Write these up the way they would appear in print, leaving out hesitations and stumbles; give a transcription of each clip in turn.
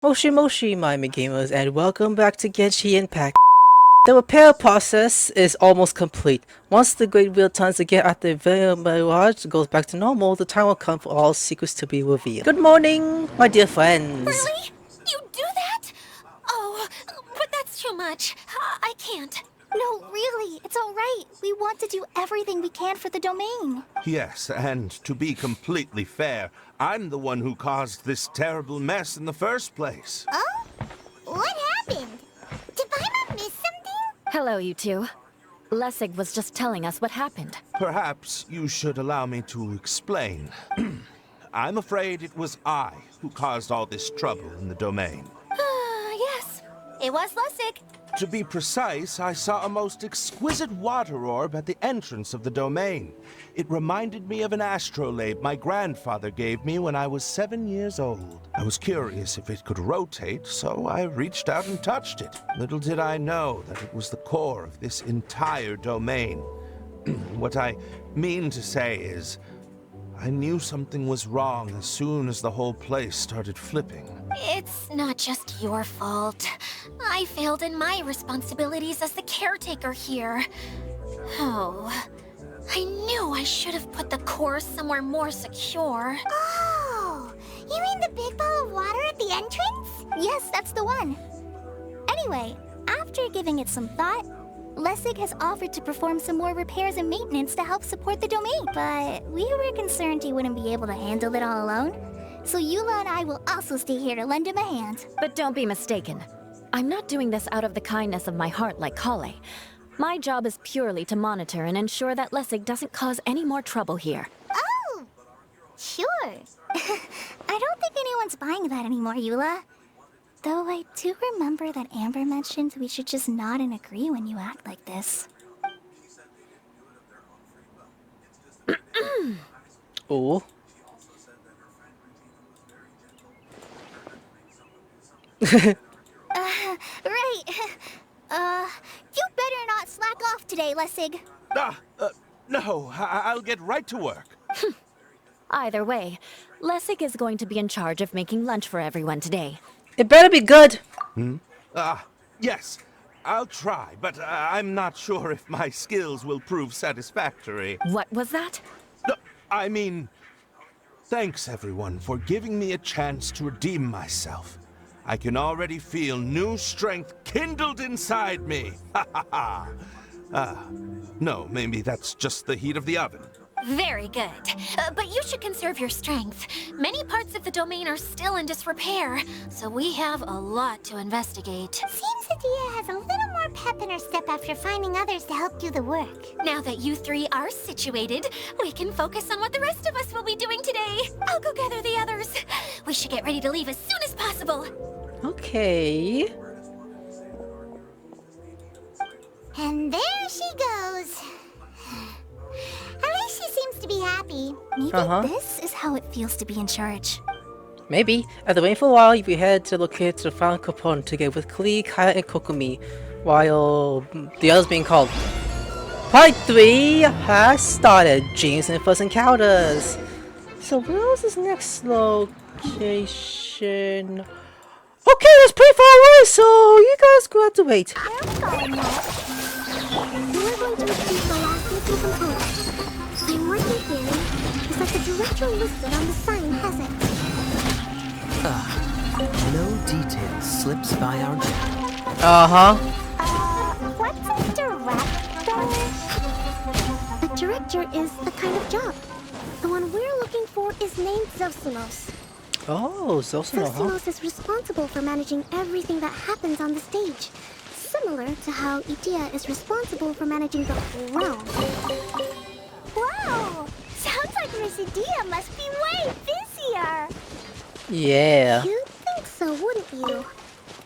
Moshi Moshi, Miami Gamers, and welcome back to Genshin Impact. The repair process is almost complete. Once the great wheel turns again after the mirage goes back to normal, the time will come for all secrets to be revealed. Good morning, my dear friends. Really? You do that? Oh, but that's too much. I can't. No, really, it's alright. We want to do everything we can for the domain. Yes, and to be completely fair, I'm the one who caused this terrible mess in the first place. Oh? What happened? Did Paimon miss something? Hello, you two. Lessig was just telling us what happened. Perhaps you should allow me to explain. I'm afraid it was I who caused all this trouble in the domain. Yes, it was Lessig. To be precise, I saw a most exquisite water orb at the entrance of the domain. It reminded me of an astrolabe my grandfather gave me when I was 7 years old. I was curious if it could rotate, so I reached out and touched it. Little did I know that it was the core of this entire domain. What I mean to say is, I knew something was wrong as soon as the whole place started flipping. It's not just your fault. I failed in my responsibilities as the caretaker here. Oh, I knew I should have put the core somewhere more secure. Oh, you mean the big ball of water at the entrance? Yes, that's the one. Anyway, after giving it some thought, Lessig has offered to perform some more repairs and maintenance to help support the domain. But we were concerned he wouldn't be able to handle it all alone. So Eula and I will also stay here to lend him a hand. But don't be mistaken. I'm not doing this out of the kindness of my heart like Kale. My job is purely to monitor and ensure that Lessig doesn't cause any more trouble here. Oh, sure. I don't think anyone's buying that anymore, Eula. Though I do remember that Amber mentioned we should just nod and agree when you act like this. Oh. Right. You better not slack off today, Lessig. No, I'll get right to work. Either way, Lessig is going to be in charge of making lunch for everyone today. It better be good. Yes, I'll try, but I'm not sure if my skills will prove satisfactory. What was that? No, I mean, thanks everyone for giving me a chance to redeem myself. I can already feel new strength kindled inside me. Ha ha ha. No, maybe that's just the heat of the oven. Very good. But you should conserve your strength. Many parts of the domain are still in disrepair, so we have a lot to investigate. Seems Adia has a little more pep in her step after finding others to help do the work. Now that you three are situated, we can focus on what the rest of us will be doing today. I'll go gather the others. We should get ready to leave as soon as possible. Okay. And there she goes. At least she seems to be happy. Maybe this is how it feels to be in charge. Maybe. After waiting for a while, we head to locate the final component together with Klee, Keaya, and Kokumi, while the others being called. Part 3 has started. Jeans and first encounters. So where's this next location? Okay, that's pretty far away, so you guys go have to wait. You are going to receive the last missing component. My working theory is that the director listed on the sign hasn't. No detail slips by our check. What's a director? A director is a kind of job. The one we're looking for is named Zosimos. Oh, Zosimos, huh? Zosimos is responsible for managing everything that happens on the stage. Similar to how Idia is responsible for managing the whole realm. Wow! Sounds like Miss Idia must be way busier! Yeah. You'd think so, wouldn't you?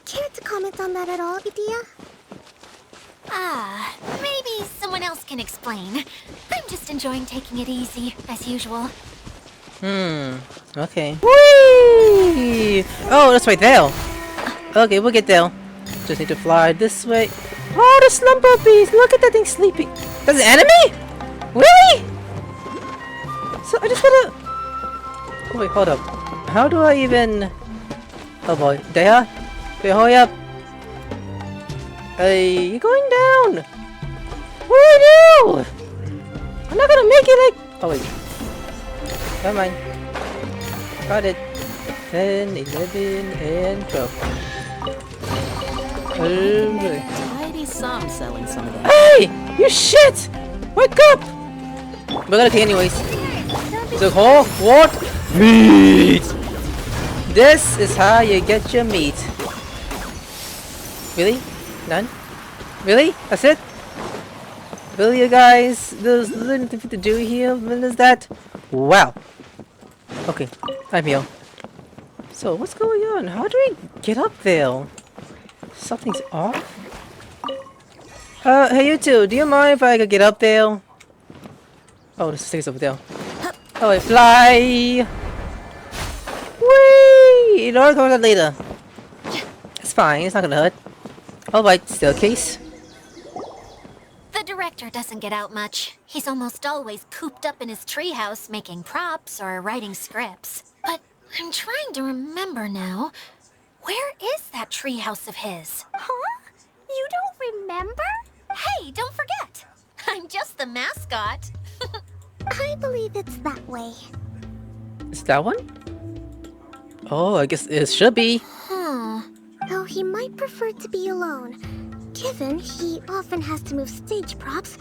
Care to comment on that at all, Idia? Maybe someone else can explain. I'm just enjoying taking it easy, as usual. Okay. Whee! Oh, that's right there. Okay, we'll get there. Just need to fly this way. Oh, the slumber bees! Look at that thing sleeping. That's an enemy? Really? So I just gotta... Oh, wait, hold up. How do I even... Oh boy. Deha? Wait, hurry up. Hey, you're going down. What do I do? I'm not gonna make it like... Oh wait. Never mind. Got it. 10, 11, and 12. Tidy sum selling some of that. Hey! You shit! Wake up! We're gonna pay anyways. So, oh, what? Meat! This is how you get your meat. Really? None? Really? That's it? Really, you guys? There's nothing to do here? What is that? Wow. Okay, I'm here. So, what's going on? How do we get up there? Something's off? Hey you two, do you mind if I could get up there? Oh, the stick's over there. Oh, wait, fly! Whee! You know, I'll go that later. It's fine, it's not gonna hurt. Alright, staircase. The director doesn't get out much. He's almost always cooped up in his treehouse making props or writing scripts. But I'm trying to remember now. Where is that treehouse of his? Huh? You don't remember? Hey, don't forget! I'm just the mascot. I believe it's that way. Is that one? Oh, I guess it should be. Though he might prefer to be alone. Given he often has to move stage props,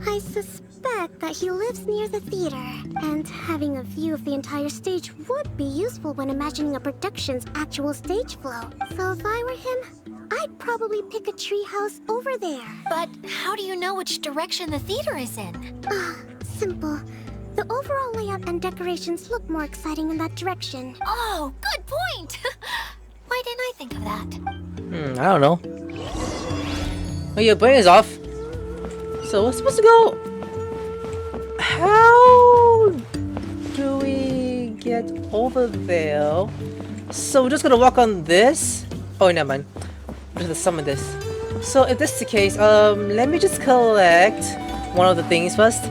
I suspect that he lives near the theater. And having a view of the entire stage would be useful when imagining a production's actual stage flow. So if I were him, I'd probably pick a treehouse over there. But how do you know which direction the theater is in? Simple. The overall layout and decorations look more exciting in that direction. Oh, good point! Why didn't I think of that? I don't know. Oh, your brain is off. So we're supposed to go... How do we get over there? So we're just gonna walk on this? Oh, never mind. We're just gonna summon this. So if this is the case, let me just collect one of the things first.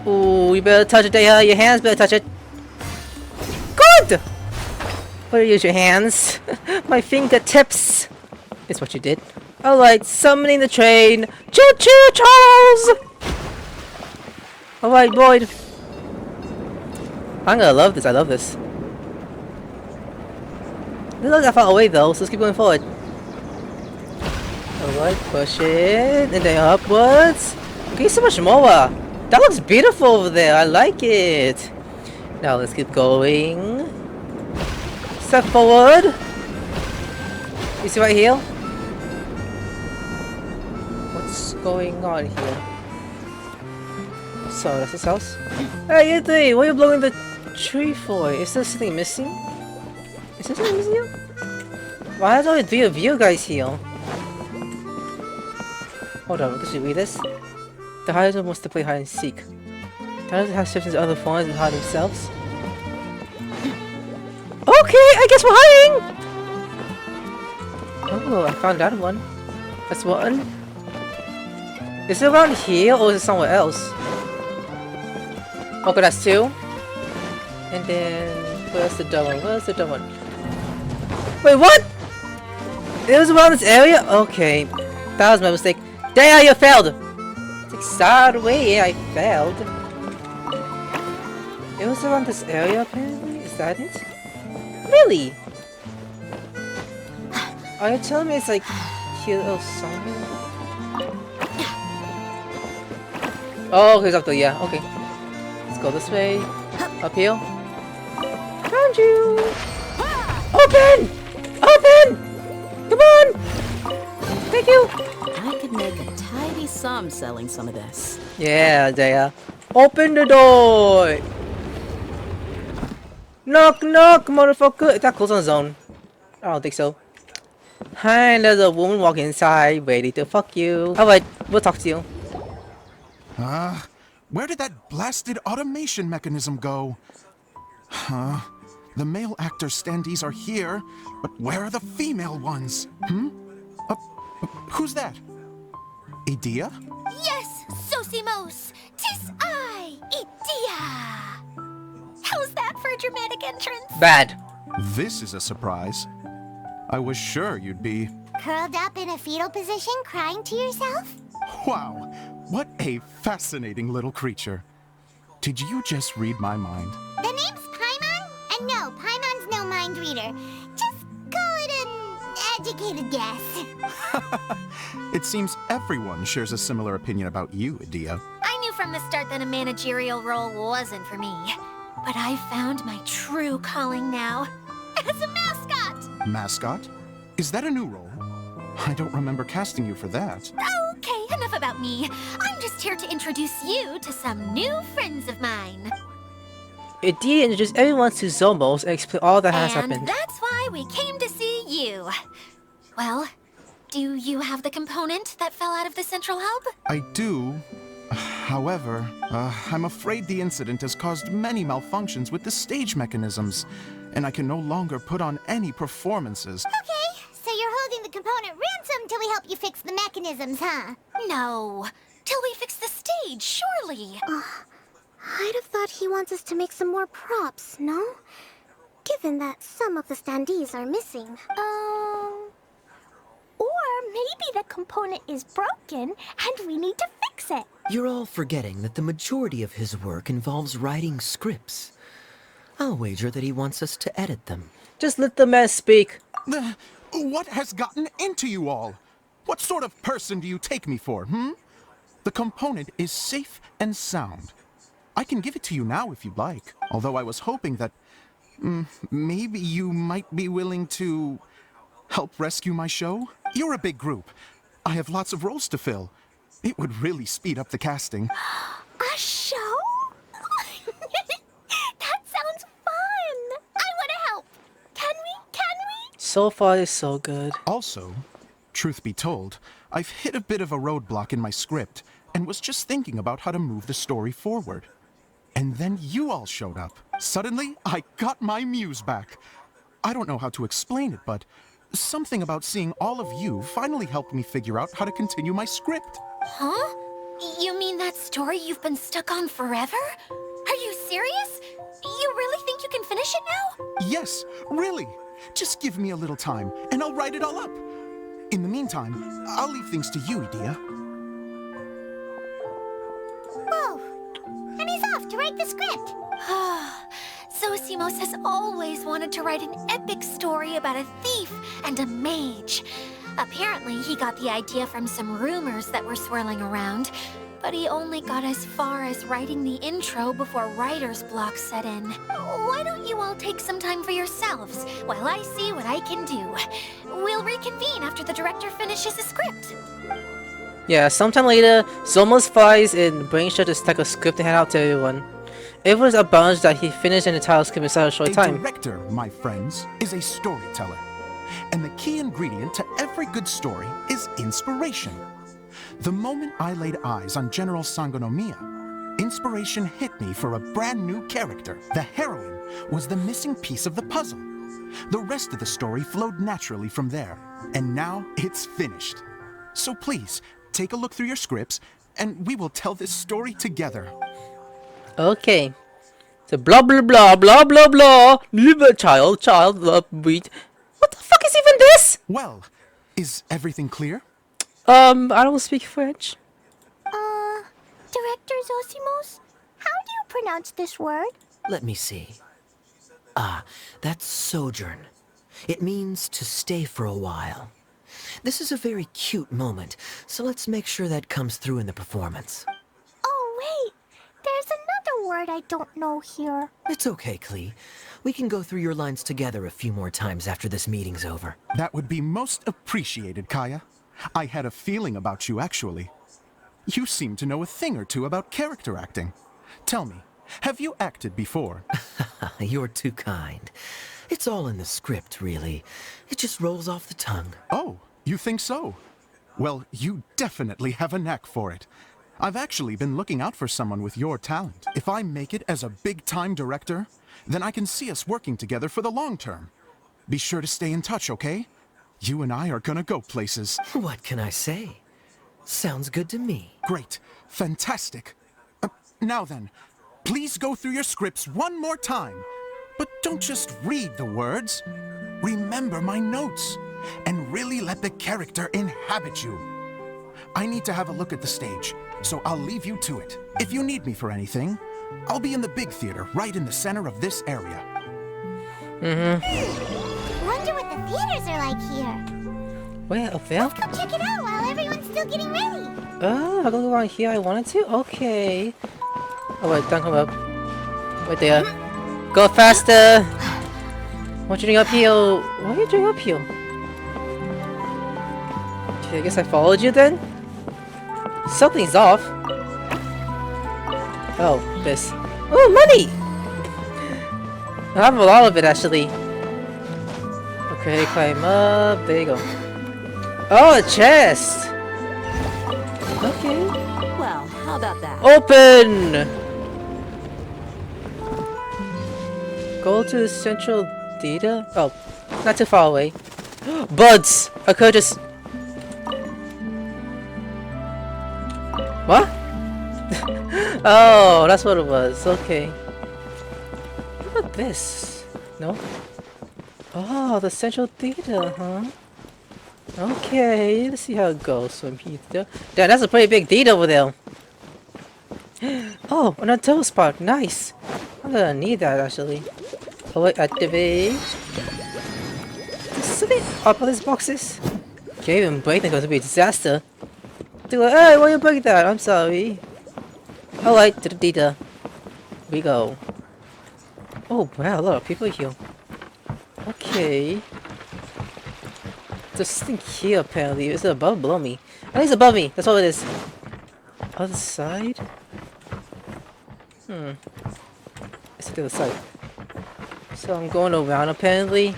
Ooh, you better touch it, Deha. Your hands better touch it. Good! Better use your hands. My fingertips. Is what you did. Alright, summoning the train. Choo-choo, Charles! Alright, Boyd. I'm gonna love this. I love this. This looks that far away though, so let's keep going forward. Alright, push it. And then upwards. Okay, so much more. That looks beautiful over there. I like it. Now let's keep going. Step forward. You see right here? What's going on here? So that's his house. Hey, you three! What are you blowing the tree for? Is there something missing? Is there something missing here? Why has only 3 of you guys here? Hold on, can you read this? The hider wants to play hide and seek. Diners have shifted to other forms and hide themselves. Okay, I guess we're hiding! Oh, I found that one. That's one. Is it around here or is it somewhere else? Okay, that's 2. And then, where's the dumb one? Where's the dumb one? Wait, what? It was around this area? Okay, that was my mistake. Damn, you failed! It's like, sorry, I failed. It was around this area, apparently? Is that it? Really? Are you telling me it's like here or somewhere? Oh, okay, it's up there, yeah, okay. Let's go this way. Up here. Found you! Open! Open! Come on! Thank you! I could make a tidy sum selling some of this. Yeah, Dea. Open the door! Knock, knock, motherfucker! Is that close on zone? I don't think so. Hi, there's a woman walking inside, ready to fuck you. Alright, we'll talk to you. Where did that blasted automation mechanism go? Huh? The male actor standees are here, but where are the female ones? Who's that? Idea? Yes, Sosimos! 'Tis I, Idea! How's that for a dramatic entrance? Bad. This is a surprise. I was sure you'd be. Curled up in a fetal position, crying to yourself? Wow, what a fascinating little creature. Did you just read my mind? The name's Paimon? And no, Paimon's no mind reader. Just call it an educated guess. It seems everyone shares a similar opinion about you, Edea. I knew from the start that a managerial role wasn't for me. But I found my true calling now. As a mascot! Mascot? Is that a new role? I don't remember casting you for that. Okay, enough about me. I'm just here to introduce you to some new friends of mine. Edea introduced everyone to Zomos and explained all that has And happened. that's why we came to see you. Well, do you have the component that fell out of the central hub? I do. However, I'm afraid the incident has caused many malfunctions with the stage mechanisms, and I can no longer put on any performances. Okay, so you're holding the component ransom till we help you fix the mechanisms, huh? No. Till we fix the stage, surely. I'd have thought he wants us to make some more props, no? Given that some of the standees are missing. Or maybe the component is broken and we need to fix it. You're all forgetting that the majority of his work involves writing scripts. I'll wager that he wants us to edit them. Just let the man speak. What has gotten into you all? What sort of person do you take me for, The component is safe and sound. I can give it to you now if you'd like, although I was hoping that maybe you might be willing to help rescue my show. You're a big group. I have lots of roles to fill. It would really speed up the casting. A show? That sounds fun! I want to help! Can we? So far, it's so good. Also, truth be told, I've hit a bit of a roadblock in my script and was just thinking about how to move the story forward. And then you all showed up. Suddenly, I got my muse back. I don't know how to explain it, but something about seeing all of you finally helped me figure out how to continue my script. Huh? You mean that story you've been stuck on forever? Are you serious? You really think you can finish it now? Yes, really. Just give me a little time, and I'll write it all up. In the meantime, I'll leave things to you, Edea. Whoa! And he's off to write the script. Zosimos has always wanted to write an epic story about a thief and a mage. Apparently, he got the idea from some rumors that were swirling around, but he only got as far as writing the intro before writer's block set in. Why don't you all take some time for yourselves while I see what I can do? We'll reconvene after the director finishes the script. Yeah, sometime later, Zomos flies in, brings Shut to stack a script and hand out to everyone. Everyone's astonished that he finished an entire script in such a short time. A director, my friends, is a storyteller. And the key ingredient to every good story is inspiration. The moment I laid eyes on General Sangonomiya, inspiration hit me for a brand new character. The heroine was the missing piece of the puzzle. The rest of the story flowed naturally from there, and now it's finished. So please, take a look through your scripts, and we will tell this story together. Okay. So blah blah blah blah blah blah. Child, wait. What the fuck is even this? Well, is everything clear? I don't speak French. Director Zosimos, how do you pronounce this word? Let me see. Ah, that's sojourn. It means to stay for a while. This is a very cute moment, so let's make sure that comes through in the performance. Oh, wait. There's another word I don't know here. It's okay, Klee. We can go through your lines together a few more times after this meeting's over. That would be most appreciated, Keaya. I had a feeling about you, actually. You seem to know a thing or two about character acting. Tell me, have you acted before? You're too kind. It's all in the script, really. It just rolls off the tongue. Oh, you think so? Well, you definitely have a knack for it. I've actually been looking out for someone with your talent. If I make it as a big-time director, then I can see us working together for the long term. Be sure to stay in touch, okay? You and I are gonna go places. What can I say? Sounds good to me. Great. Fantastic. Now then, please go through your scripts one more time. But don't just read the words. remember my notes, and really let the character inhabit you. I need to have a look at the stage, so I'll leave you to it. If you need me for anything, I'll be in the big theater, right in the center of this area. Wonder what the theaters are like here. Where, up there? Let's go check it out while everyone's still getting ready. Oh, I'll go around here. I wanted to? Okay. Oh, wait, don't come up. Wait there. Go faster! What you doing up here? What are you doing up here? Okay, I guess I followed you then? Something's off. Oh, this. Oh, money! I have a lot of it, actually. Okay, climb up. There you go. Oh, a chest! Okay. Well, how about that? Open! Go to the central data? Oh, not too far away. Buds! I could just... What? Oh, that's what it was. Okay. What about this? No? Oh, the central data, huh? Okay, let's see how it goes from here. Damn, that's a pretty big deed over there. Oh, another toe spot. Nice. I'm gonna need that actually. Oh wait, activate. There's something up on these boxes. Can't even break them, it's gonna be a disaster. They're like, hey, why you break that? I'm sorry. Alright, to the data. We go. Oh wow, a lot of people here. Okay. There's something here apparently. Is it above or below me? I think it's above me. That's all it is. Other side? It's the other side. So I'm going around apparently.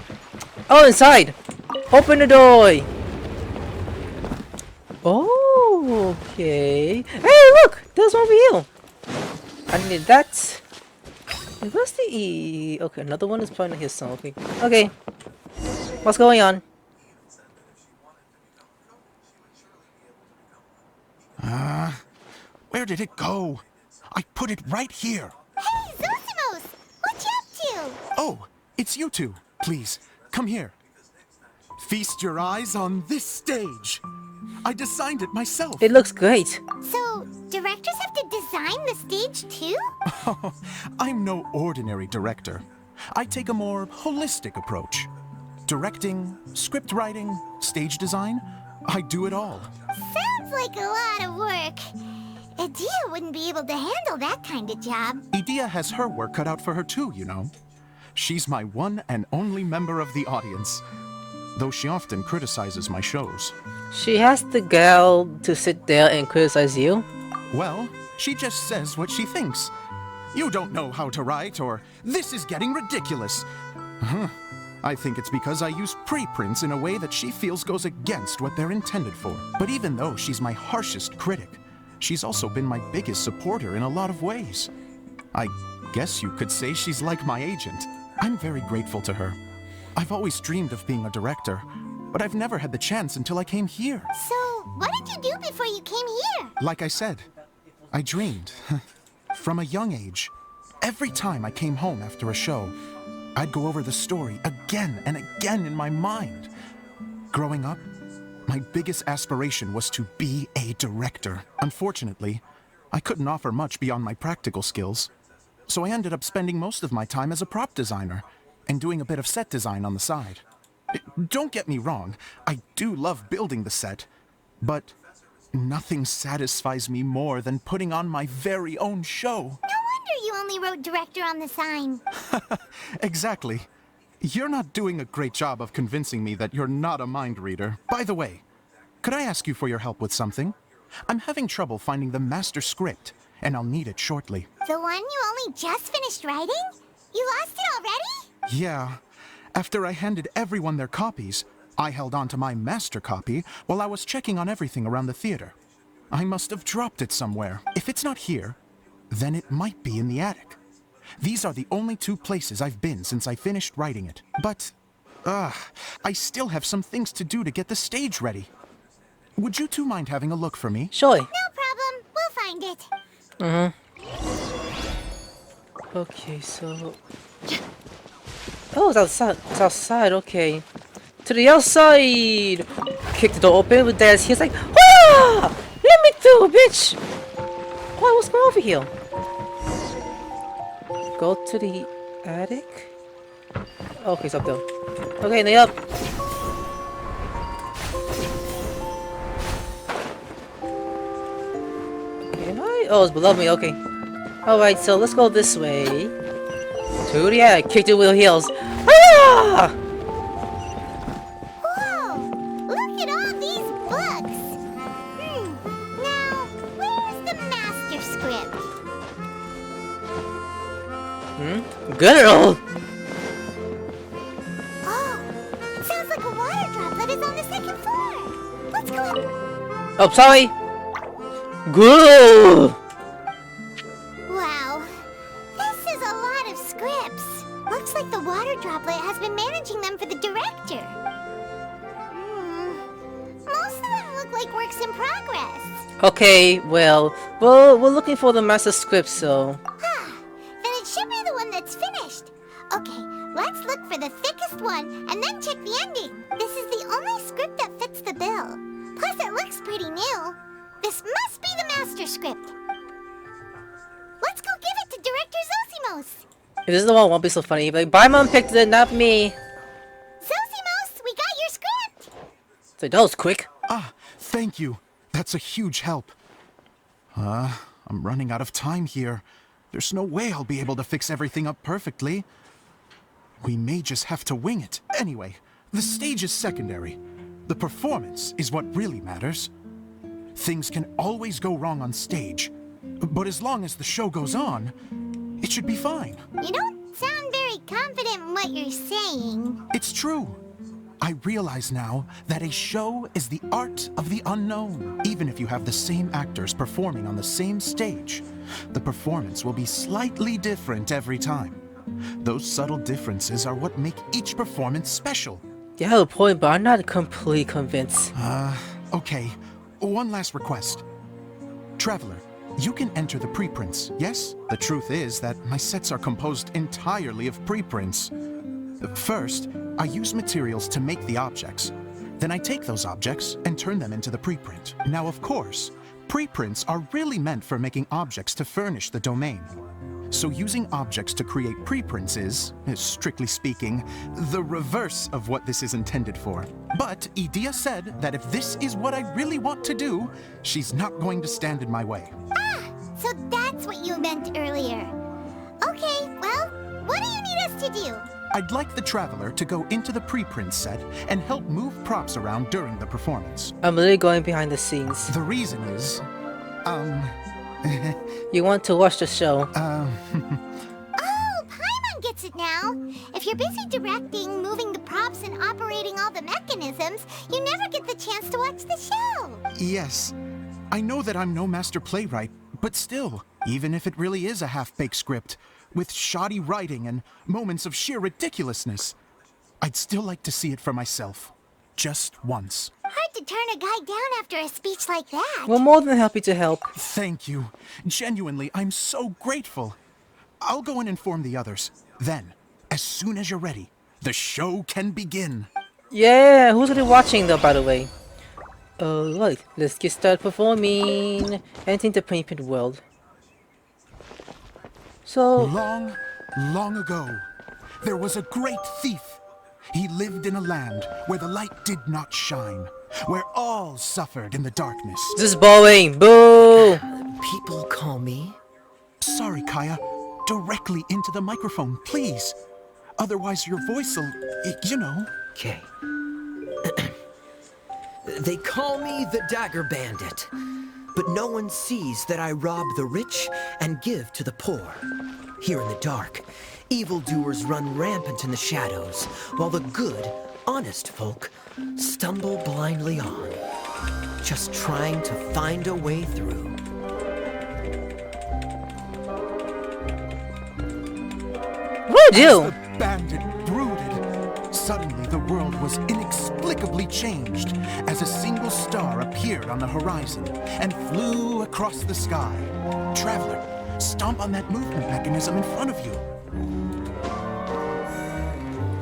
Oh, inside! Open the door! Oh, okay. Hey, look! There's one over here! I need that. Hey, where's the E? Okay, another one is pointing here something. Okay. What's going on? Where did it go? I put it right here. Hey, Zosimos! What you up to? Oh, it's you two. Please, come here. Feast your eyes on this stage. I designed it myself. It looks great. So, directors have to design the stage too? I'm no ordinary director. I take a more holistic approach. Directing, script writing, stage design, I do it all. Sounds like a lot of work. Edea wouldn't be able to handle that kind of job. Edea has her work cut out for her too, you know. She's my one and only member of the audience, though she often criticizes my shows. She has the gal to sit there and criticize you? Well, she just says what she thinks. You don't know how to write, or this is getting ridiculous. I think it's because I use preprints in a way that she feels goes against what they're intended for. But even though she's my harshest critic, she's also been my biggest supporter in a lot of ways. I guess you could say she's like my agent. I'm very grateful to her. I've always dreamed of being a director, but I've never had the chance until I came here. So, what did you do before you came here? Like I said, I dreamed. From a young age, every time I came home after a show, I'd go over the story again and again in my mind. Growing up, my biggest aspiration was to be a director. Unfortunately, I couldn't offer much beyond my practical skills, so I ended up spending most of my time as a prop designer and doing a bit of set design on the side. Don't get me wrong, I do love building the set, but nothing satisfies me more than putting on my very own show. No wonder you only wrote director on the sign. Exactly. You're not doing a great job of convincing me that you're not a mind reader. By the way, could I ask you for your help with something? I'm having trouble finding the master script, and I'll need it shortly. The one you only just finished writing? You lost it already? Yeah. After I handed everyone their copies, I held on to my master copy while I was checking on everything around the theater. I must have dropped it somewhere. If it's not here, then it might be in the attic. These are the only two places I've been since I finished writing it. But, I still have some things to do to get the stage ready. Would you two mind having a look for me? Sure. No problem. We'll find it. Okay, so... Oh, it's outside. It's outside. Okay. To the outside. Kick the door open with Dad's. He's like, ah! Let me through, bitch. What? What's going over here? Go to the attic. Okay, it's up there. Okay, now up. Can I? Oh, it's below me. Okay. All right, so let's go this way. To the attic. Kick the wheel heels. Ah! Whoa! Look at all these books! Now, where's the master script? Girl! Oh, it sounds like a water droplet is on the second floor. Let's go in. Oh, sorry. Girl! Wow, this is a lot of scripts. Looks like the water droplet has been managing them for the director. Most of them look like works in progress. Okay, well, we're looking for the master script, so... Then it should be the one that's finished. Okay, let's look for the thickest one and then check the ending. This is the only script that fits the bill. Plus, it looks pretty new. This must be the master script. Let's go give it to Director Zosimos. If this is the one, it won't be so funny. Like, my mom picked it, not me. Zosimos, we got your script. So that was quick. Ah, thank you. That's a huge help. I'm running out of time here. There's no way I'll be able to fix everything up perfectly. We may just have to wing it. Anyway, the stage is secondary. The performance is what really matters. Things can always go wrong on stage, but as long as the show goes on, it should be fine. You don't sound very confident in what you're saying. It's true. I realize now that a show is the art of the unknown. Even if you have the same actors performing on the same stage, the performance will be slightly different every time. Those subtle differences are what make each performance special. You have a point, but I'm not completely convinced. Okay. One last request. Traveler, you can enter the preprints, yes? The truth is that my sets are composed entirely of preprints. First, I use materials to make the objects. Then I take those objects and turn them into the preprint. Now, of course, preprints are really meant for making objects to furnish the domain. So using objects to create preprints is, strictly speaking, the reverse of what this is intended for. But Edea said that if this is what I really want to do, she's not going to stand in my way. Ah, so that's what you meant earlier. Okay, well, what do you need us to do? I'd like the Traveler to go into the preprint set and help move props around during the performance. I'm literally going behind the scenes. The reason is, You want to watch the show. Oh, Paimon gets it now. If you're busy directing, moving the props, and operating all the mechanisms, you never get the chance to watch the show. Yes. I know that I'm no master playwright, but still, even if it really is a half-baked script, with shoddy writing and moments of sheer ridiculousness, I'd still like to see it for myself. Just once. Hard to turn a guy down after a speech like that. We're more than happy to help. Thank you. Genuinely, I'm so grateful. I'll go and inform the others. Then, as soon as you're ready, the show can begin. Yeah, who's gonna be watching though, by the way? Look, let's get started performing. Entering the preprint world. So, Long, long ago, there was a great thief. He lived in a land where the light did not shine, where all suffered in the darkness. this is boring. Boo! People call me... Sorry, Keaya. Directly into the microphone, please. Otherwise your voice'll, you know. Okay. They call me the Dagger Bandit, but no one sees that I rob the rich and give to the poor. Here in the dark, evildoers run rampant in the shadows, while the good, honest folk stumble blindly on, just trying to find a way through. What do you As the bandit brooded, suddenly the world was inexplicably changed as a single star appeared on the horizon and flew across the sky. Traveler, stomp on that movement mechanism in front of you.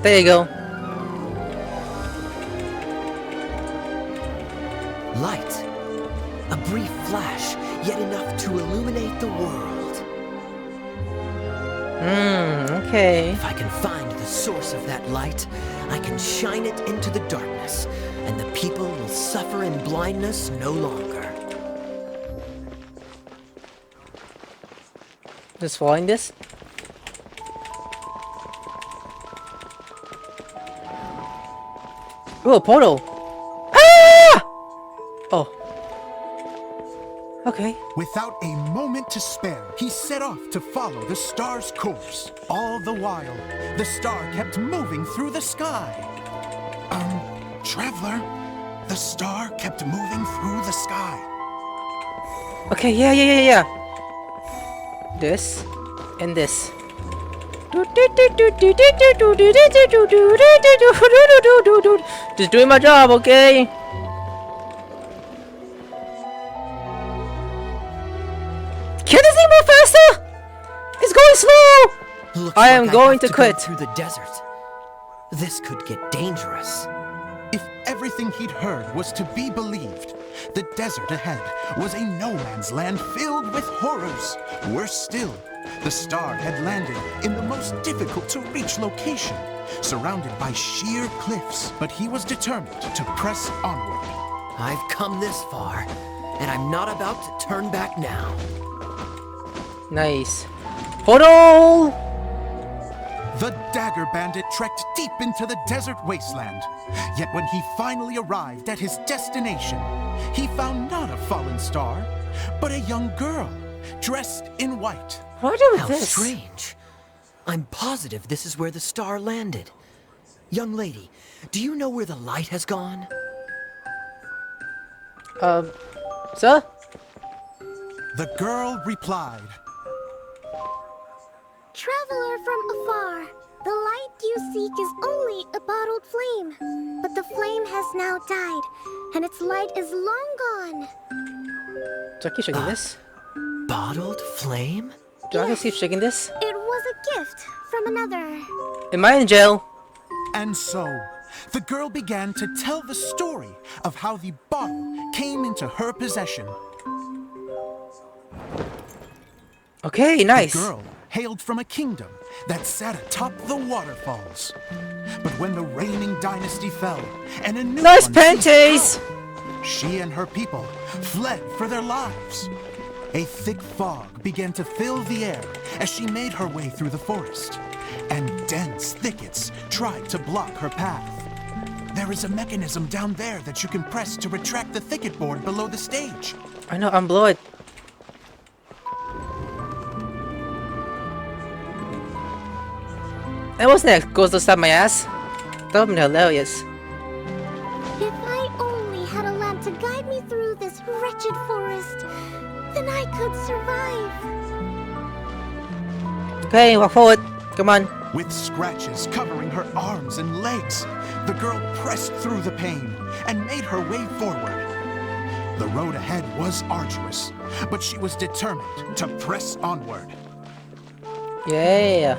There you go. Light. A brief flash, yet enough to illuminate the world. Okay. If I can find the source of that light, I can shine it into the darkness, and the people will suffer in blindness no longer. Just following this. Ooh, a portal. Ah! Oh. Okay. Without a moment to spare, he set off to follow the star's course. All the while, the star kept moving through the sky. Traveler, the star kept moving through the sky. Okay, yeah. This and this. Just doing my job, okay? Can this thing move faster? It's going slow! Looks I am like going have to go quit. through the desert. This could get dangerous. If everything he'd heard was to be believed, the desert ahead was a no-man's land filled with horrors. Worse still, the star had landed in the most difficult-to-reach location, surrounded by sheer cliffs. But he was determined to press onward. I've come this far, and I'm not about to turn back now. Nice. Portal! The Dagger Bandit trekked deep into the desert wasteland. Yet when he finally arrived at his destination, he found not a fallen star, but a young girl, dressed in white. What do I do with How this? strange. I'm positive this is where the star landed. Young lady, do you know where the light has gone? Sir? The girl replied, Traveler from afar, the light you seek is only a bottled flame. But the flame has now died, and its light is long gone. Do I keep shaking this? Bottled flame? Do I keep shaking this? It was a gift from another. Am I in jail? and so the girl began to tell the story of how the bottle came into her possession. Okay, nice. The girl hailed from a kingdom that sat atop the waterfalls. But when the reigning dynasty fell and a new Nice one panties! seized power, she and her people fled for their lives. A thick fog began to fill the air as she made her way through the forest, and dense thickets tried to block her path. There is a mechanism down there that you can press to retract the thicket board below the stage. I know, I'm blood. And what's next? Goes to stab my ass? That would be hilarious. If I only had a lamp to guide me through this wretched forest, then I could survive. Okay, walk forward. Come on. With scratches covering her arms and legs, the girl pressed through the pain and made her way forward. The road ahead was arduous, but she was determined to press onward. Yeah.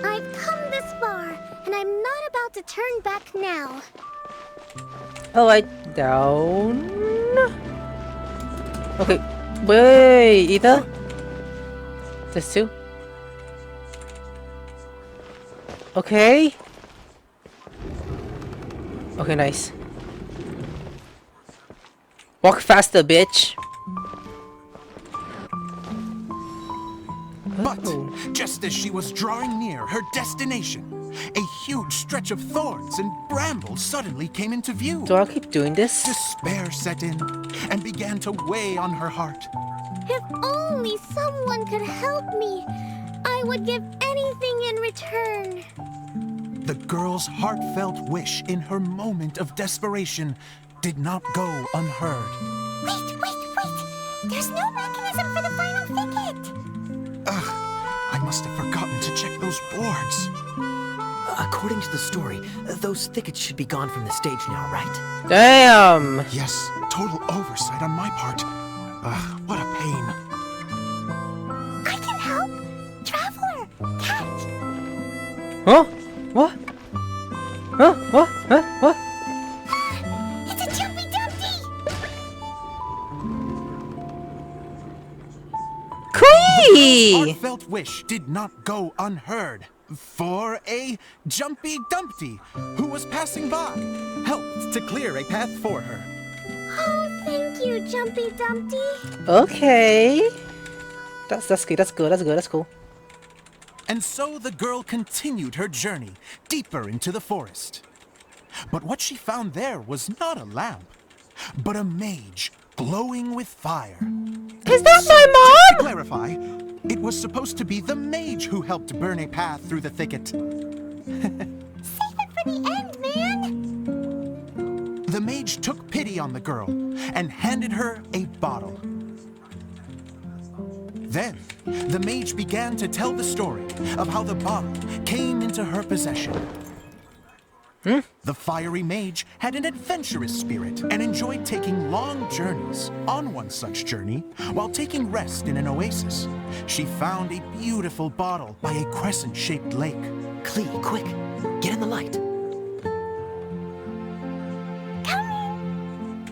I've come this far, and I'm not about to turn back now. Alright, down. Okay, wait, either? This two? Okay. Okay, nice. Walk faster, bitch. But Oh. just as she was drawing near her destination, a huge stretch of thorns and brambles suddenly came into view. Do I keep doing this? Despair set in and began to weigh on her heart. If only someone could help me, I would give anything in return. The girl's heartfelt wish in her moment of desperation did not go unheard. Wait! There's no mechanism for the final thicket! Ugh, I must have forgotten to check those boards. According to the story, those thickets should be gone from the stage now, right? Damn! Yes, total oversight on my part. Ugh, what a pain. I can help! Traveler! Catch! Huh? What? Huh? What? Huh? What? It's a Jumpy Dumpty! Klee! Heartfelt wish did not go unheard. For a Jumpy Dumpty who was passing by, helped to clear a path for her. Oh, thank you, Jumpy Dumpty. Okay. That's good. That's good. That's good. That's cool. And so the girl continued her journey deeper into the forest. But what she found there was not a lamp, but a mage glowing with fire. Is that my To mom? clarify, it was supposed to be the mage who helped burn a path through the thicket. Save it for the end, man. The mage took pity on the girl and handed her a bottle. Then, the mage began to tell the story of how the bottle came into her possession. The fiery mage had an adventurous spirit and enjoyed taking long journeys. On one such journey, while taking rest in an oasis, she found a beautiful bottle by a crescent-shaped lake. Klee, quick, get in the light.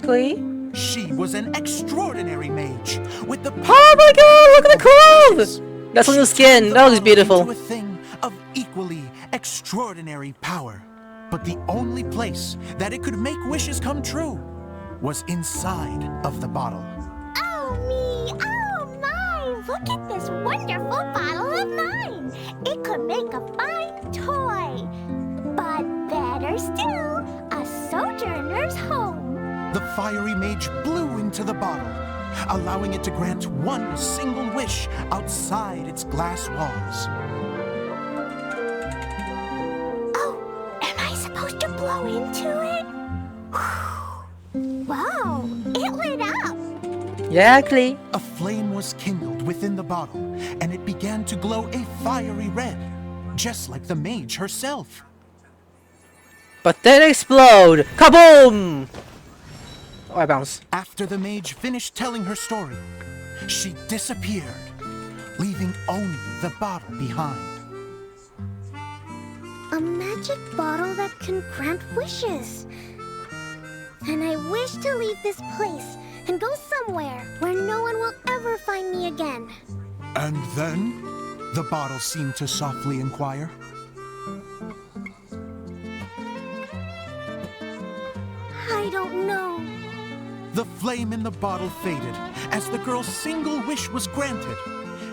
Klee? She was an extraordinary mage with the Oh my god, look at the clothes! That's a new skin. That looks beautiful. into a thing of equally extraordinary power. But the only place that it could make wishes come true was inside of the bottle. Oh, me. Oh, my. Look at this wonderful bottle of mine. It could make a fine toy. But better still, a sojourner's home. The fiery mage blew into the bottle, allowing it to grant one single wish outside its glass walls. Supposed to blow into it? Wow, it lit up! Yeah, Klee. A flame was kindled within the bottle, and it began to glow a fiery red, just like the mage herself. But then explode! Kaboom! Oh, I bounce. After the mage finished telling her story, she disappeared, leaving only the bottle behind. A magic bottle that can grant wishes. And I wish to leave this place and go somewhere where no one will ever find me again. And then, the bottle seemed to softly inquire. I don't know. The flame in the bottle faded as the girl's single wish was granted,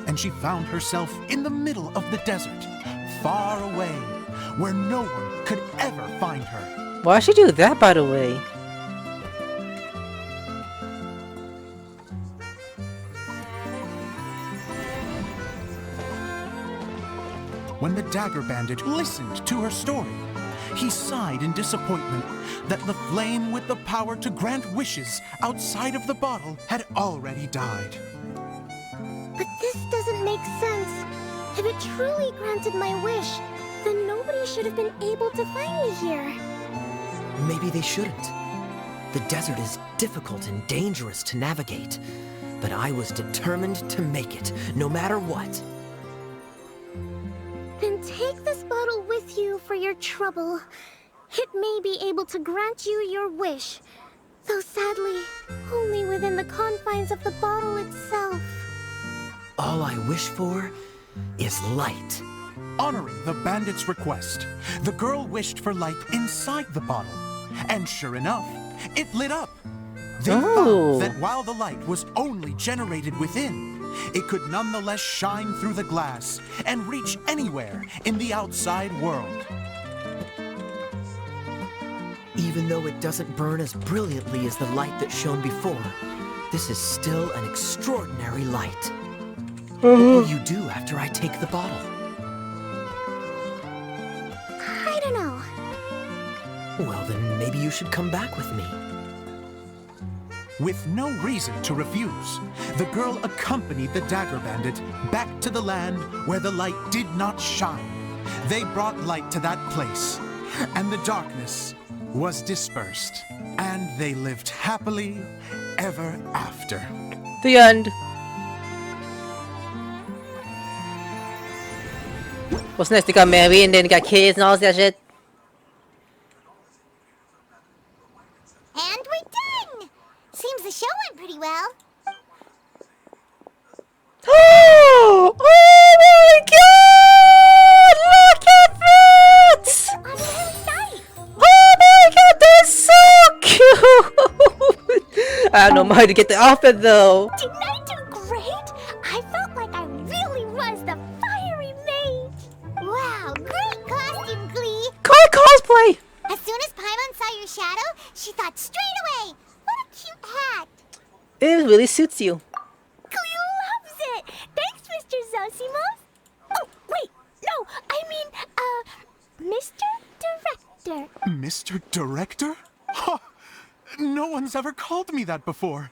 and she found herself in the middle of the desert, far away, where no one could ever find her. Why'd she do that, by the way? When the dagger bandit listened to her story, he sighed in disappointment that the flame with the power to grant wishes outside of the bottle had already died. But this doesn't make sense. If it truly granted my wish, then nobody should have been able to find me here. Maybe they shouldn't. The desert is difficult and dangerous to navigate, but I was determined to make it, no matter what. Then take this bottle with you for your trouble. It may be able to grant you your wish, though sadly, only within the confines of the bottle itself. All I wish for is light. Honoring the bandit's request, the girl wished for light inside the bottle, and sure enough, it lit up. They found that while the light was only generated within, it could nonetheless shine through the glass and reach anywhere in the outside world. Even though it doesn't burn as brilliantly as the light that shone before, this is still an extraordinary light. What will you do after I take the bottle? I don't know. Well, then maybe you should come back with me. With no reason to refuse, the girl accompanied the dagger bandit back to the land where the light did not shine. They brought light to that place, and the darkness was dispersed, and they lived happily ever after. The end. What's next? They got married and then got kids and all that shit. the show went pretty well. Oh my god! Look at that! On really nice. Oh my god, that's so cute! I don't know how to get the outfit though. Didn't I do great? I felt like I really was the fiery mage. Wow, great costume, Klee. Call cosplay! As soon as Paimon saw your shadow, she thought straight away, what a cute hat. It really suits you. Klee loves it. Thanks, Mr. Zosimos. Oh, wait, no, I mean, Mr. Director. Mr. Director? Ha! No one's ever called me that before.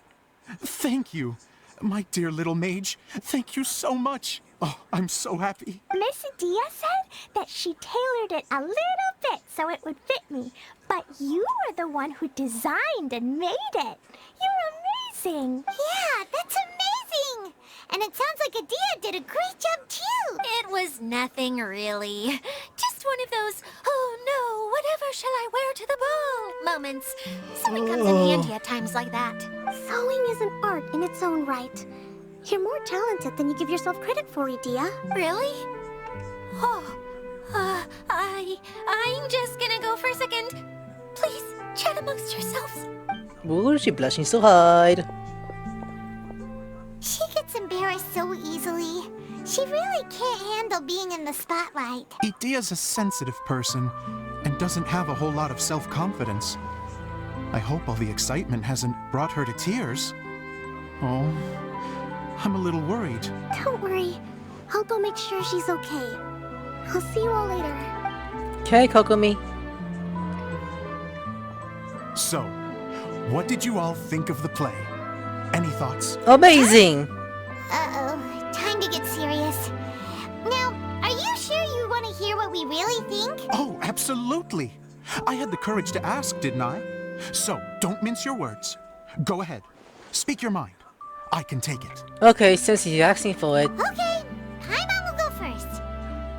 Thank you. My dear little mage, thank you so much. Oh, I'm so happy. Miss Dia said that she tailored it a little bit so it would fit me, but you were the one who designed and made it. You're amazing. Yeah, that's amazing. And it sounds like Adia did a great job too. It was nothing really. Just one of those, oh no, whatever shall I wear to the ball moments. So it comes in handy at times like that. Sewing is an art in its own right. You're more talented than you give yourself credit for, Adia. Really? Oh, I'm just gonna go for a second. Please, chat amongst yourselves. Ooh, she blushing so hard. She gets embarrassed so easily. She really can't handle being in the spotlight. Idia's a sensitive person and doesn't have a whole lot of self-confidence. I hope all the excitement hasn't brought her to tears. Oh, I'm a little worried. Don't worry. I'll go make sure she's okay. I'll see you all later. Okay, Kokomi. So, what did you all think of the play? Any thoughts? Amazing! Uh-oh. Time to get serious. Now, are you sure you want to hear what we really think? Oh, absolutely. I had the courage to ask, didn't I? So, don't mince your words. Go ahead. Speak your mind. I can take it. Okay, since he's asking for it. Okay, Paimon will go first.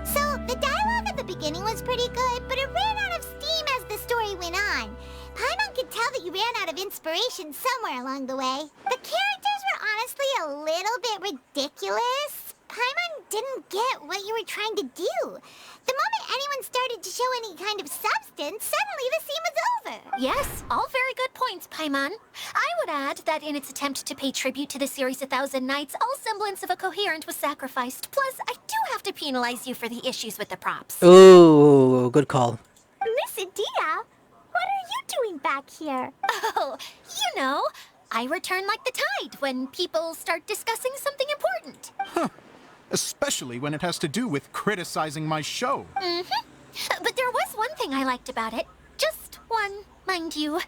So, the dialogue at the beginning was pretty good, but it ran out of steam as the story went on. Paimon could tell that you ran out of inspiration somewhere along the way. The characters were honestly a little bit ridiculous. Paimon didn't get what you were trying to do. The moment anyone started to show any kind of substance, suddenly the scene was over. Yes, all very good points, Paimon. I would add that in its attempt to pay tribute to the series 1,000 Nights, all semblance of a coherent was sacrificed. Plus, I do have to penalize you for the issues with the props. Ooh, good call. Miss Adia, what are you doing back here? Oh, you know, I return like the tide when people start discussing something important. Especially when it has to do with criticizing my show. But there was one thing I liked about it. Just one, mind you.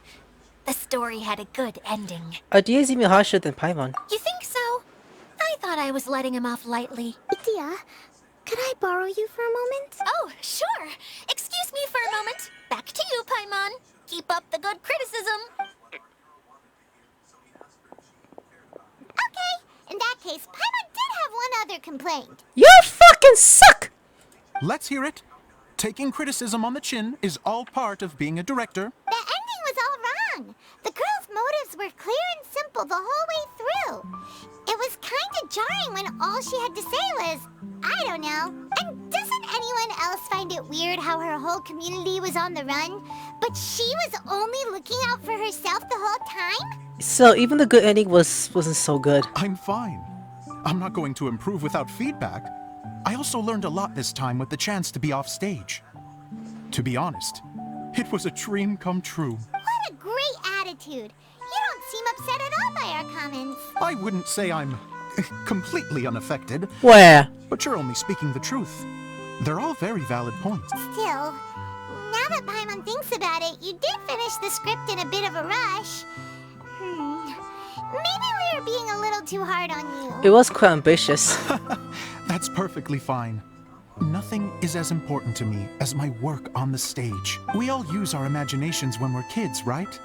The story had a good ending. Adia is even harsher than Paimon. You think so? I thought I was letting him off lightly. Adia, could I borrow you for a moment? Oh, sure. Excuse me for a moment. Back to you, Paimon. Keep up the good criticism. Okay, in that case, Paimon did have one other complaint. You fucking suck! Let's hear it. Taking criticism on the chin is all part of being a director. The ending was all wrong. The girl's motives were clear and simple the whole way through. It was kind of jarring when all she had to say was, I don't know. And doesn't anyone else find it weird how her whole community was on the run, but she was only looking out for herself the whole time? So even the good ending wasn't so good. I'm fine. I'm not going to improve without feedback. I also learned a lot this time with the chance to be off stage. To be honest, it was a dream come true. What a great attitude. You don't seem upset at all by our comments. I wouldn't say I'm completely unaffected, Where? but you're only speaking the truth. They're all very valid points. Still, now that Paimon thinks about it, you did finish the script in a bit of a rush. Maybe we were being a little too hard on you. It was quite ambitious. That's perfectly fine. Nothing is as important to me as my work on the stage. We all use our imaginations when we're kids, right?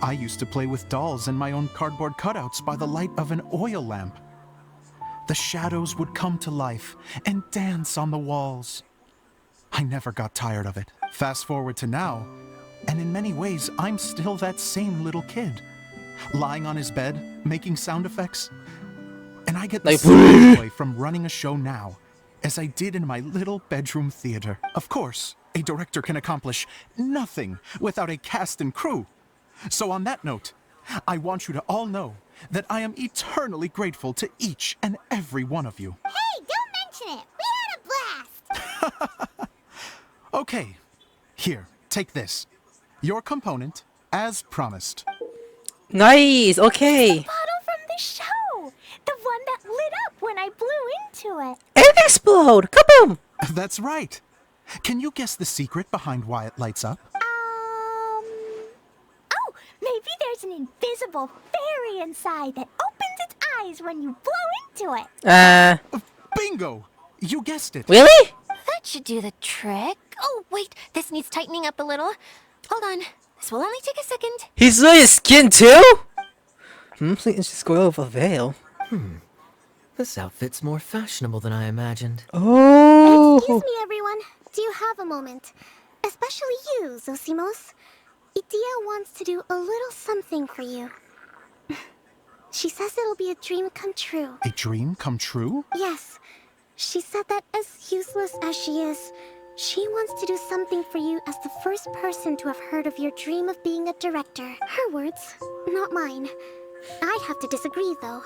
I used to play with dolls and my own cardboard cutouts by the light of an oil lamp. The shadows would come to life and dance on the walls. I never got tired of it. Fast forward to now, and in many ways, I'm still that same little kid. lying on his bed, making sound effects. And I get the Like, same joy from running a show now as I did in my little bedroom theater. Of course, a director can accomplish nothing without a cast and crew. So on that note, I want you to all know that I am eternally grateful to each and every one of you. Hey, don't mention it! We had a blast! Okay, here, take this. Your component, as promised. Nice. Okay. Bottle from the show! The one that lit up when I blew into it. And explode. Kaboom. That's right. Can you guess the secret behind why it lights up? Oh, maybe there's an invisible fairy inside that opens its eyes when you blow into it. Bingo! You guessed it. Really? That should do the trick. Oh, wait, this needs tightening up a little. Hold on. This will only take a second. He's doing his skin too? It's just going over a veil. This outfit's more fashionable than I imagined. Oh. Excuse me, everyone. Do you have a moment? Especially you, Zosimos. Idia wants to do a little something for you. She says it'll be a dream come true. A dream come true? Yes. She said that as useless as she is, she wants to do something for you as the first person to have heard of your dream of being a director. Her words, not mine. I'd have to disagree, though.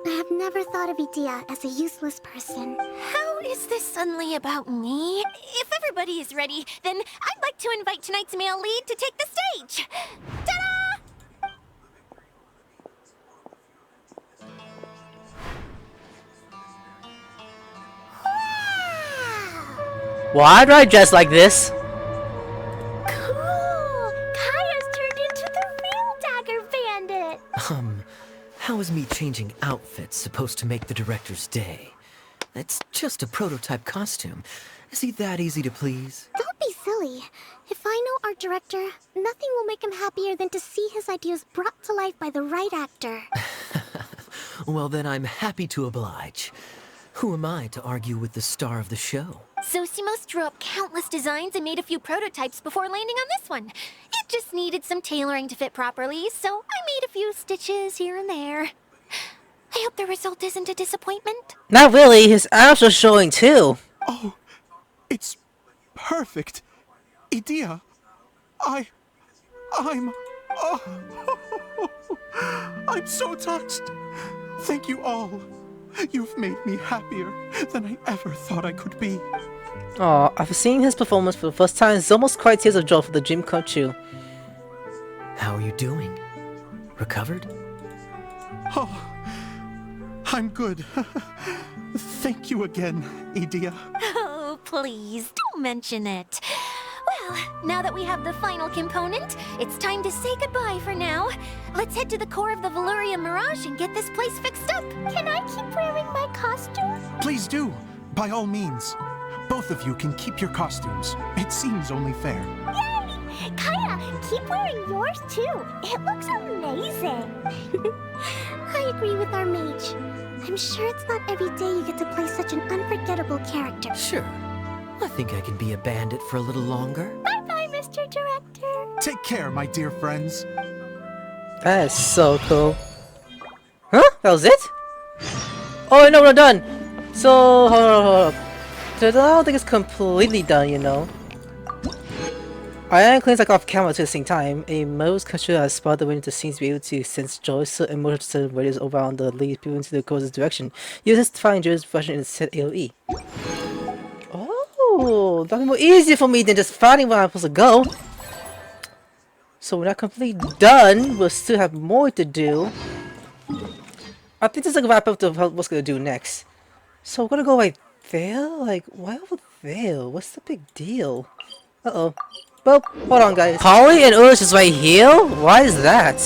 I have never thought of Idia as a useless person. How is this suddenly about me? If everybody is ready, then I'd like to invite tonight's male lead to take the stage. Ta-da! Why do I dress like this? Cool! Kaya's turned into the real Dagger Bandit! How is me changing outfits supposed to make the director's day? It's just a prototype costume. Is he that easy to please? Don't be silly. If I know our director, nothing will make him happier than to see his ideas brought to life by the right actor. Well, then I'm happy to oblige. Who am I to argue with the star of the show? Zosimos drew up countless designs and made a few prototypes before landing on this one. It just needed some tailoring to fit properly, so I made a few stitches here and there. I hope the result isn't a disappointment. Not really. His arms are showing too. Oh, it's perfect. Idia, I'm so touched. Thank you all. You've made me happier than I ever thought I could be. Aw, after seeing his performance for the first time, it's almost cried tears of joy for the dream come true. How are you doing? Recovered? Oh, I'm good. Thank you again, Idia. Oh, please, don't mention it. Well, now that we have the final component, it's time to say goodbye for now. Let's head to the core of the Valuria Mirage and get this place fixed up. Can I keep wearing my costume? Please do, by all means. Both of you can keep your costumes. It seems only fair. Yay! Kaya, keep wearing yours too. It looks amazing. I agree with our mage. I'm sure it's not every day you get to play such an unforgettable character. Sure. I think I can be a bandit for a little longer. Bye-bye, Mr. Director. Take care, my dear friends. That is so cool. Huh? That was it? Oh no, we're done. So, hold on. So I don't think it's completely done, you know. Iron cleans like off camera at the same time. A most constructor has spotted the window to scenes to be able to sense joyous and motor radius over on the lead people into the course's direction. Uses to find Joy's version in set AoE. Oh, that'd be more easier for me than just finding where I'm supposed to go. So we're not completely done. We'll still have more to do. I think this is like a wrap up to what's gonna do next. So we're gonna go right there? Like, why over there? What's the big deal? Uh-oh. Well, hold on, guys. Holly and Ursh is right here? Why is that?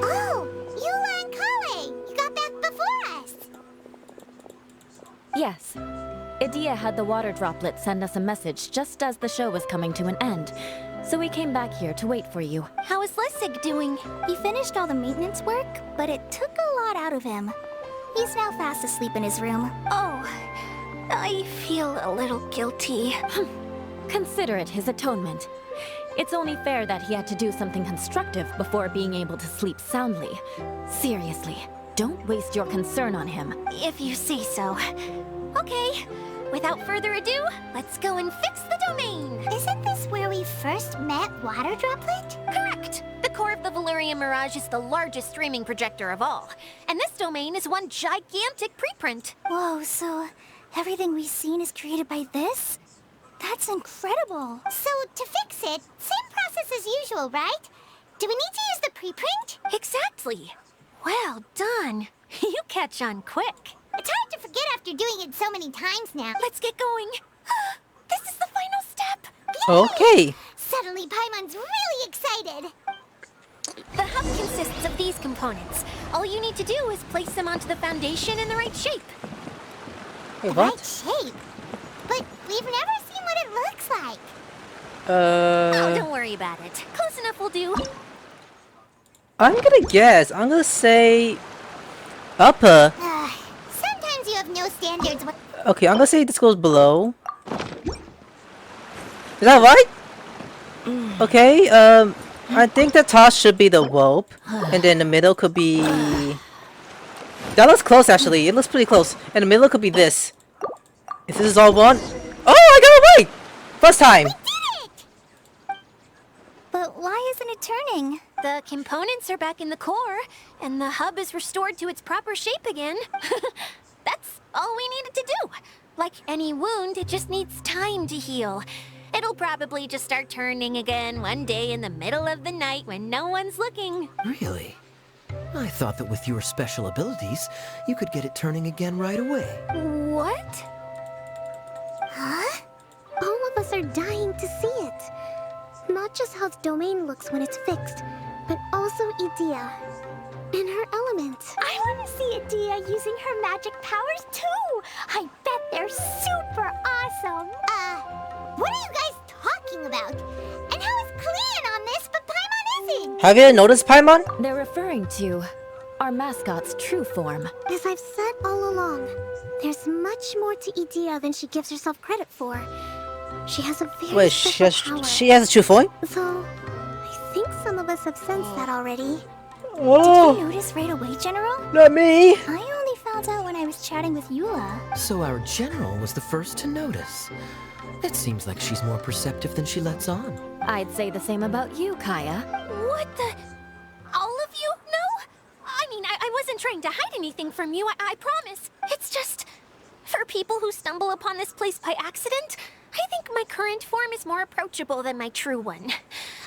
Oh, Eula and Kale! You got back before us! Yes. Idia had the water droplet send us a message just as the show was coming to an end. So we came back here to wait for you. How is Lessig doing? He finished all the maintenance work, but it took a lot out of him. He's now fast asleep in his room. Oh, I feel a little guilty. Consider it his atonement. It's only fair that he had to do something constructive before being able to sleep soundly. Seriously, don't waste your concern on him. If you say so. Okay, without further ado, let's go and fix the domain. Isn't this where we first met Water Droplet? Correct. The core of the Valerian Mirage is the largest streaming projector of all. And this domain is one gigantic preprint. Whoa, so everything we've seen is created by this? That's incredible. So, to fix it, same process as usual, right? Do we need to use the preprint? Exactly. Well done. You catch on quick. It's hard to forget after doing it so many times now. Let's get going. This is the final step. Okay. Suddenly, Paimon's really excited. The hub consists of these components. All you need to do is place them onto the foundation in the right shape. Wait, Right what? shape? But we've never seen what it looks like. Oh, don't worry about it. Close enough will do. I'm gonna guess. I'm gonna say upper. Sometimes you have no standards when... Okay, I'm gonna say this goes below. Is that right? Okay, I think the top should be the rope, and then the middle could be... That looks close, actually. It looks pretty close. And the middle could be this. If this is all one... Oh, I got it right! First time! But why isn't it turning? The components are back in the core, and the hub is restored to its proper shape again. That's all we needed to do. Like any wound, it just needs time to heal. It'll probably just start turning again one day in the middle of the night when no one's looking. Really? I thought that with your special abilities, you could get it turning again right away. What? Huh? All of us are dying to see it. Not just how the domain looks when it's fixed, but also Edea. And her element. I want to see Edea using her magic powers too! I bet they're super awesome! What are you guys talking about? And how is Klee on this, but Paimon isn't? Have you noticed, Paimon? They're referring to our mascot's true form. As I've said all along, there's much more to Edea than she gives herself credit for. She has a very Wait, special power. she has a true form? Though, I think some of us have sensed that already. Oh, Did you notice right away, General? not me! I only found out when I was chatting with Eula. So our general was the first to notice. It seems like she's more perceptive than she lets on. I'd say the same about you, Keaya. What the? All of you? No? I mean, I wasn't trying to hide anything from you, I promise. It's just, for people who stumble upon this place by accident, I think my current form is more approachable than my true one.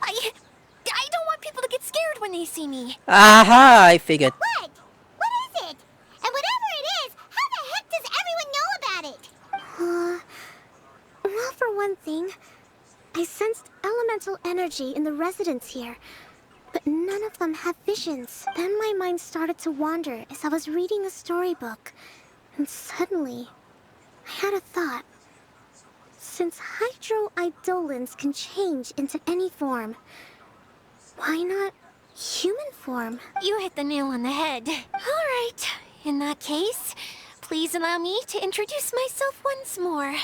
I don't want people to get scared when they see me. Aha, I figured. What? What is it? And whatever it is, how the heck does everyone know about it? Well, for one thing, I sensed elemental energy in the residents here, but none of them have visions. Then my mind started to wander as I was reading a storybook, and suddenly, I had a thought. Since hydro-eidolons can change into any form, why not human form? You hit the nail on the head. All right. In that case, please allow me to introduce myself once more.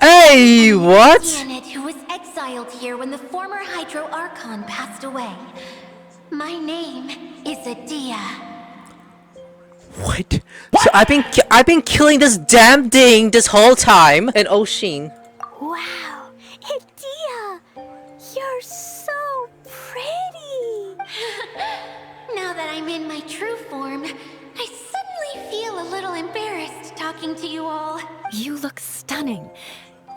Hey, what? Janet, who was exiled here when the former Hydro Archon passed away. My name is Edea. What? So I've been killing this damn thing this whole time. And Oshin. Wow, Edea, you're so pretty. Now that I'm in my true form, I suddenly feel a little embarrassed talking to you all. You look stunning.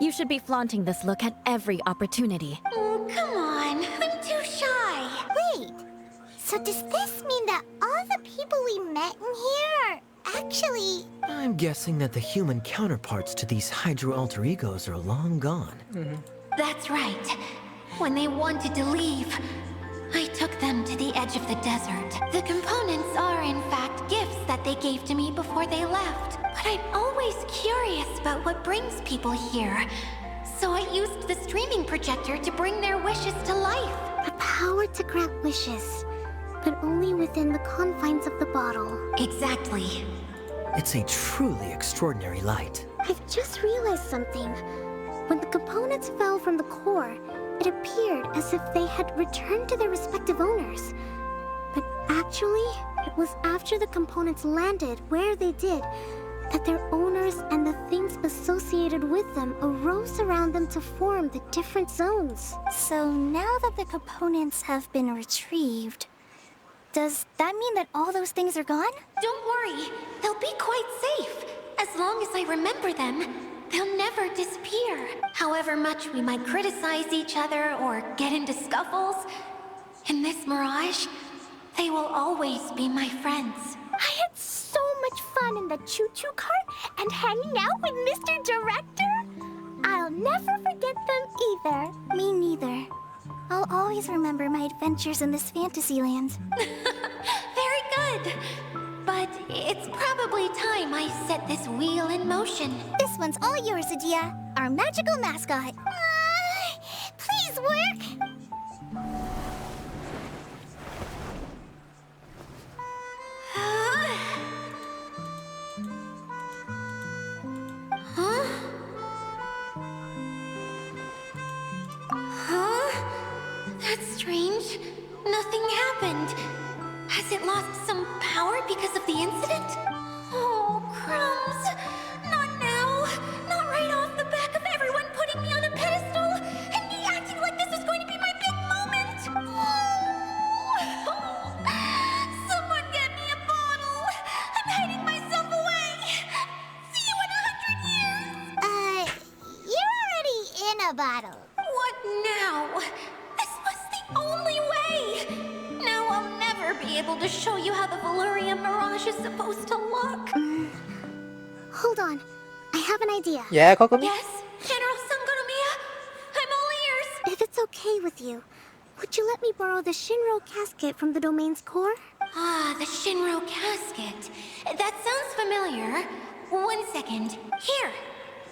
You should be flaunting this look at every opportunity. Oh, come on. I'm too shy. Wait, so does this mean that all the people we met in here are actually... I'm guessing that the human counterparts to these hydro alter egos are long gone. That's right. When they wanted to leave, I took them to the edge of the desert. The components are, in fact, gifts that they gave to me before they left. But I'm always curious about what brings people here. So I used the streaming projector to bring their wishes to life. The power to grant wishes, but only within the confines of the bottle. Exactly. It's a truly extraordinary light. I've just realized something. When the components fell from the core, it appeared as if they had returned to their respective owners. But actually, it was after the components landed where they did that their owners and the things associated with them arose around them to form the different zones. So now that the components have been retrieved, does that mean that all those things are gone? Don't worry, they'll be quite safe. As long as I remember them, they'll never disappear. However much we might criticize each other or get into scuffles, in this mirage, they will always be my friends. I had so much fun in the choo-choo cart and hanging out with Mr. Director. I'll never forget them either. Me neither. I'll always remember my adventures in this fantasy land. Very good. But it's probably time I set this wheel in motion. This one's all yours, Adia, our magical mascot. Please work! That's strange. Nothing happened. Has it lost some power because of the incident? Oh, crumbs. Not now. Not right off the back of everyone putting me on a pedestal and me acting like this was going to be my big moment. Oh. Someone get me a bottle. I'm hiding myself away. See you in 100 years. You're already in a bottle. What now? This was the only way! Now I'll never be able to show you how the Valurian Mirage is supposed to look. Hold on. I have an idea. Yeah, Kokomi? Yes, General Sangonomiya? I'm all ears! If it's okay with you, would you let me borrow the Shinro casket from the domain's core? Ah, the Shinro casket. That sounds familiar. 1 second. Here.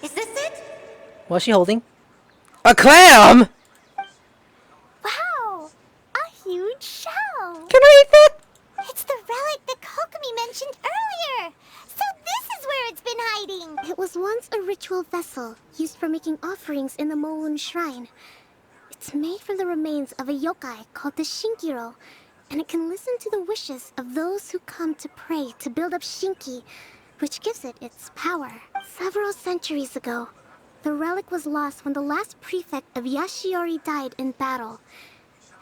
Is this it? What's she holding? A clam! Wow! A huge shell! Can I eat that? It's the relic that Kokomi mentioned earlier! So this is where it's been hiding! It was once a ritual vessel used for making offerings in the Molun Shrine. It's made from the remains of a yokai called the Shinkiro, and it can listen to the wishes of those who come to pray to build up Shinki, which gives it its power. Several centuries ago, the relic was lost when the last prefect of Yashiori died in battle.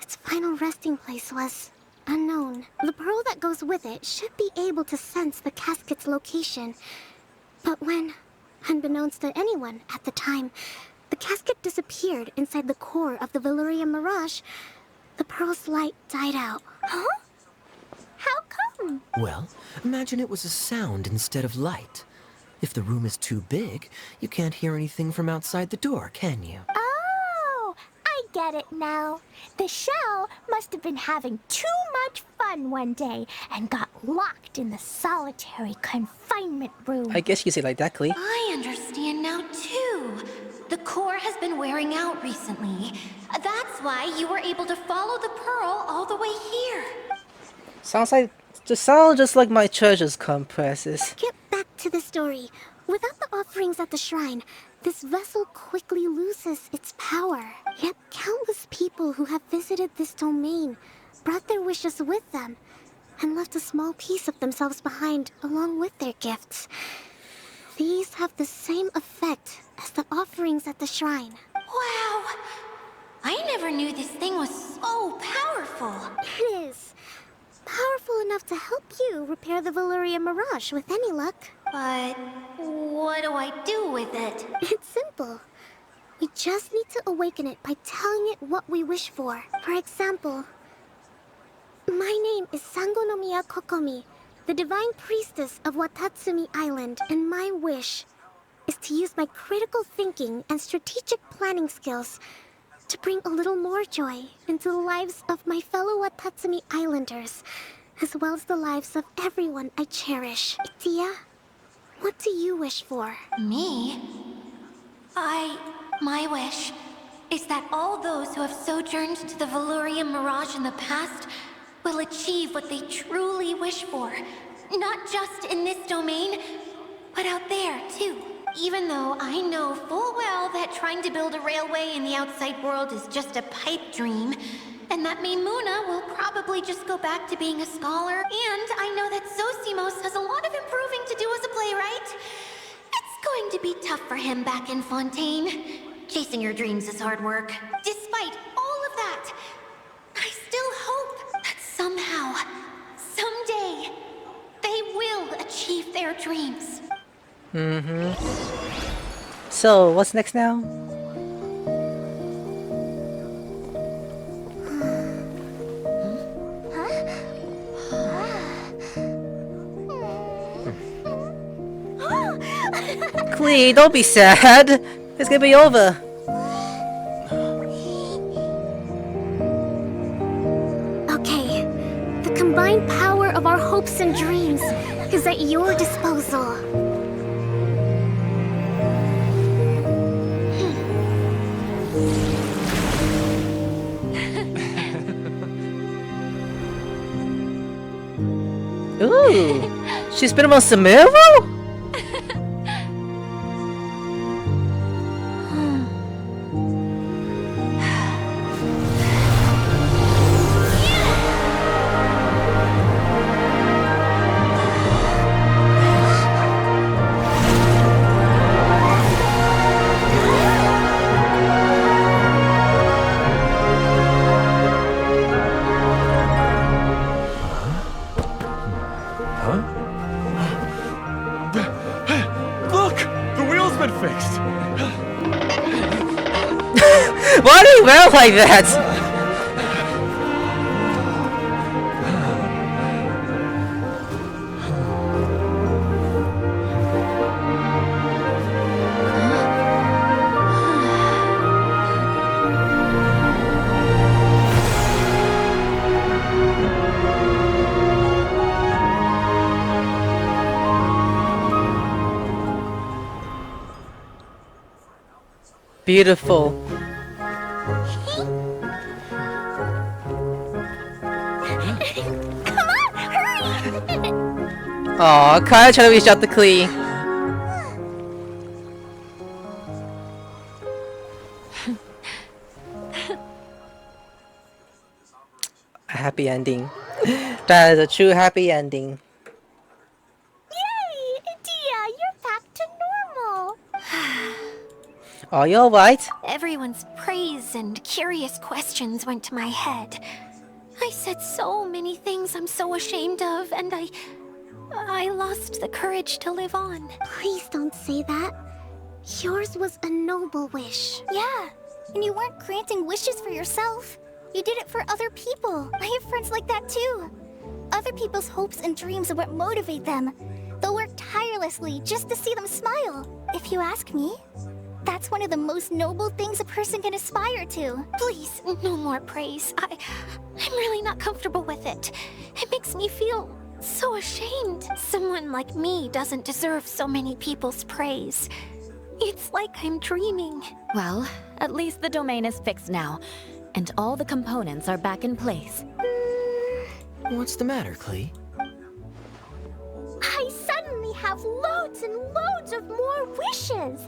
Its final resting place was unknown. The pearl that goes with it should be able to sense the casket's location. But when, unbeknownst to anyone at the time, the casket disappeared inside the core of the Valurian Mirage, the pearl's light died out. Huh? How come? Well, imagine it was a sound instead of light. If the room is too big, you can't hear anything from outside the door, can you? Oh, I get it now. The shell must have been having too much fun one day and got locked in the solitary confinement room. I guess you say like that, Klee. I understand now, too. The core has been wearing out recently. That's why you were able to follow the pearl all the way here. Sounds just like my church's compresses. Get back to the story. Without the offerings at the shrine, this vessel quickly loses its power. Yet countless people who have visited this domain brought their wishes with them and left a small piece of themselves behind along with their gifts. These have the same effect as the offerings at the shrine. Wow! I never knew this thing was so powerful. It is. Powerful enough to help you repair the Valurian Mirage with any luck. But what do I do with it? It's simple. We just need to awaken it by telling it what we wish for. For example, my name is Sangonomiya Kokomi, the divine priestess of Watatsumi Island, and my wish is to use my critical thinking and strategic planning skills to bring a little more joy into the lives of my fellow Watatsumi Islanders, as well as the lives of everyone I cherish. Itia, what do you wish for? Me? My wish is that all those who have sojourned to the Valurian Mirage in the past will achieve what they truly wish for. Not just in this domain, but out there, too. even though I know full well that trying to build a railway in the outside world is just a pipe dream, and that Mimuna will probably just go back to being a scholar, and I know that Zosimos has a lot of improving to do as a playwright. It's going to be tough for him back in Fontaine. Chasing your dreams is hard work. Despite all of that, I still hope that somehow, someday, they will achieve their dreams. So, what's next now? Klee, don't be sad. It's gonna be over. Okay, the combined power of our hopes and dreams is at your disposal. Ooh, she's been on Sumeru? Why do you wear like that? Beautiful. Aw, Kaya trying to reach out to Klee. A happy ending. That is a true happy ending. Yay! Dia, you're back to normal. Are you alright? Everyone's praise and curious questions went to my head. I said so many things I'm so ashamed of, and I lost the courage to live on. Please don't say that. Yours was a noble wish. Yeah, and you weren't granting wishes for yourself. You did it for other people. I have friends like that too. Other people's hopes and dreams are what motivate them. They'll work tirelessly just to see them smile. If you ask me, that's one of the most noble things a person can aspire to. Please, no more praise. I'm really not comfortable with it. It makes me feel so ashamed. Someone like me doesn't deserve so many people's praise. It's like I'm dreaming. Well, at least the domain is fixed now, and all the components are back in place. What's the matter, Klee? I suddenly have loads and loads of more wishes.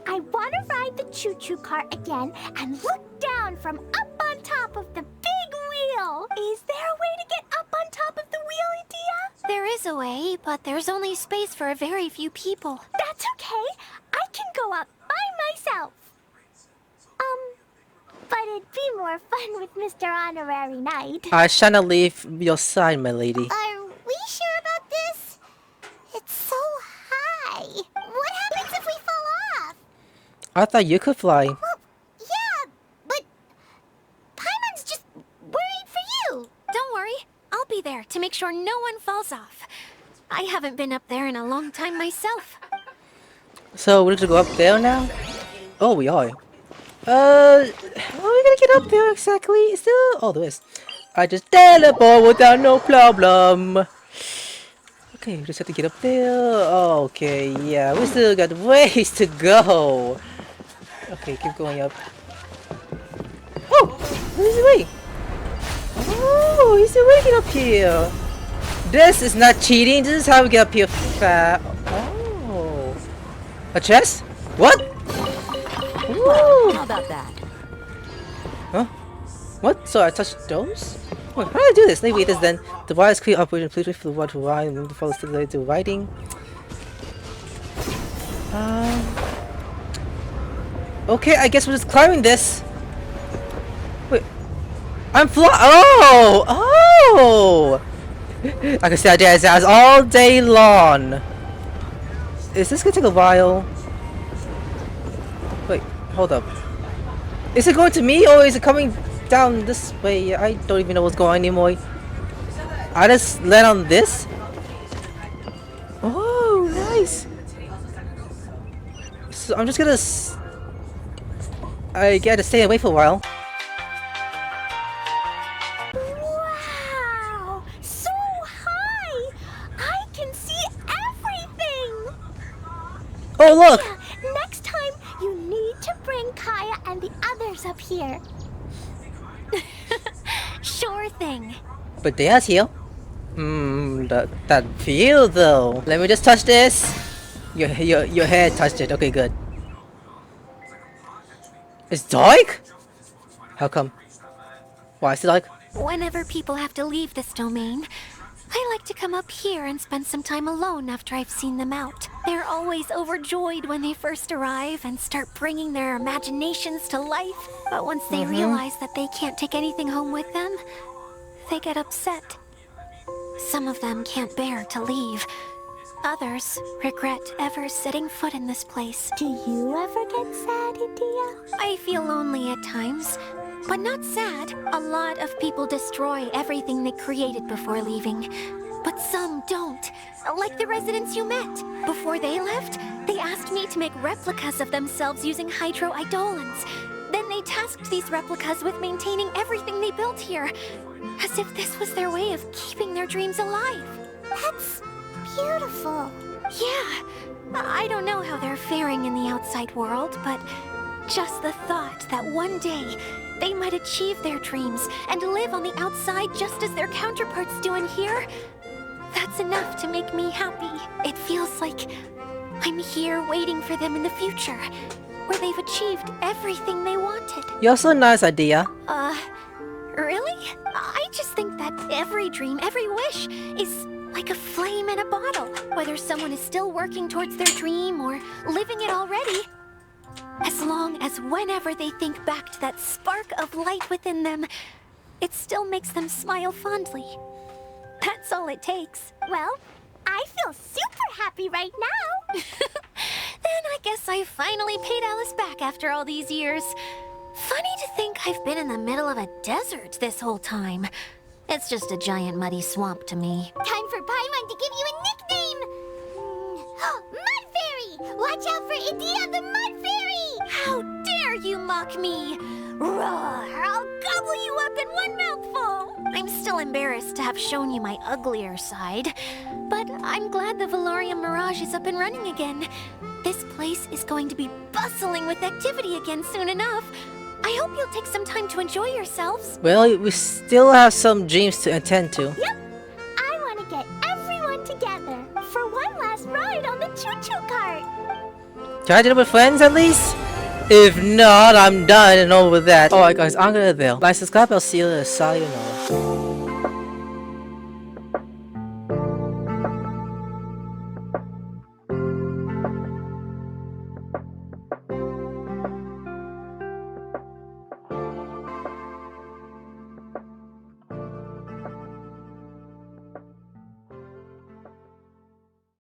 I want to ride the choo-choo cart again and look down from up on top of the big wheel. Is there a way to get up on top of the wheel, Dia? There is a way, but there's only space for a very few people. That's okay. I can go up by myself. But it'd be more fun with Mr. Honorary Knight. I shall not leave your side, my lady. Are we sure about this? It's so high. What happens if we fall off? I thought you could fly. Well, yeah, but Paimon's just worried for you. Don't worry, I'll be there to make sure no one falls off. I haven't been up there in a long time myself. So we're gonna go up there now? Oh, we are. How are we gonna get up there exactly? Still, oh, there is. I just teleport without no problem. Okay, we just have to get up there. Okay, yeah, we still got ways to go. Okay, keep going up. Oh, there's a way. Oh, he's already up here. This is not cheating. This is how we get up here fast. Oh. A chest? What? Well, how about that? Huh? What? So I touched those? Wait, how do I do this? Let me read this then. The wireless clear operation. Please wait for the water to ride and move the follow stimulated to writing. Okay, I guess we're just climbing this. Wait. I'm Oh! Oh! I can see our dad's eyes all day long. Is this gonna take a while? Wait, hold up. Is it going to me or is it coming down this way? I don't even know what's going on anymore. I just land on this? Oh, nice. So I'm just gonna I gotta stay away for a while. Wow! So high! I can see everything! Oh, look! Yeah, next time, you need to bring Keaya and the others up here. Sure thing. But there's here. That feel though. Let me just touch this. Your head touched it. Okay, good. It's dark? How come? Why is it dark? Whenever people have to leave this domain, I like to come up here and spend some time alone after I've seen them out. They're always overjoyed when they first arrive and start bringing their imaginations to life. But once they realize that they can't take anything home with them, they get upset. Some of them can't bear to leave. Others regret ever setting foot in this place. Do you ever get sad, Edea? I feel lonely at times, but not sad. A lot of people destroy everything they created before leaving. But some don't, like the residents you met. Before they left, they asked me to make replicas of themselves using hydro-eidolons. Then they tasked these replicas with maintaining everything they built here, as if this was their way of keeping their dreams alive. That's beautiful. Yeah, I don't know how they're faring in the outside world, but just the thought that one day they might achieve their dreams and live on the outside just as their counterparts do in here, that's enough to make me happy. It feels like I'm here waiting for them in the future, where they've achieved everything they wanted. You're so nice, Edea. Really? I just think that every dream, every wish is like a flame in a bottle. Whether someone is still working towards their dream or living it already, as long as whenever they think back to that spark of light within them, it still makes them smile fondly. That's all it takes. Well, I feel super happy right now. Then I guess I finally paid Alice back after all these years. Funny to think I've been in the middle of a desert this whole time. It's just a giant muddy swamp to me. Time for Paimon to give you a nickname. Mud Fairy! Watch out for Edea the Mud Fairy! How dare you mock me! Roar! I'll gobble you up in one mouthful! I'm still embarrassed to have shown you my uglier side, but I'm glad the Valorium Mirage is up and running again. This place is going to be bustling with activity again soon enough. I hope you'll take some time to enjoy yourselves. Well, we still have some dreams to attend to. Yep. I want to get everyone together for one last ride on the choo-choo cart. Can I do it with friends at least? If not, I'm done and over that. Alright guys, I'm gonna bail. Like, subscribe, I'll see you later. Sayonara.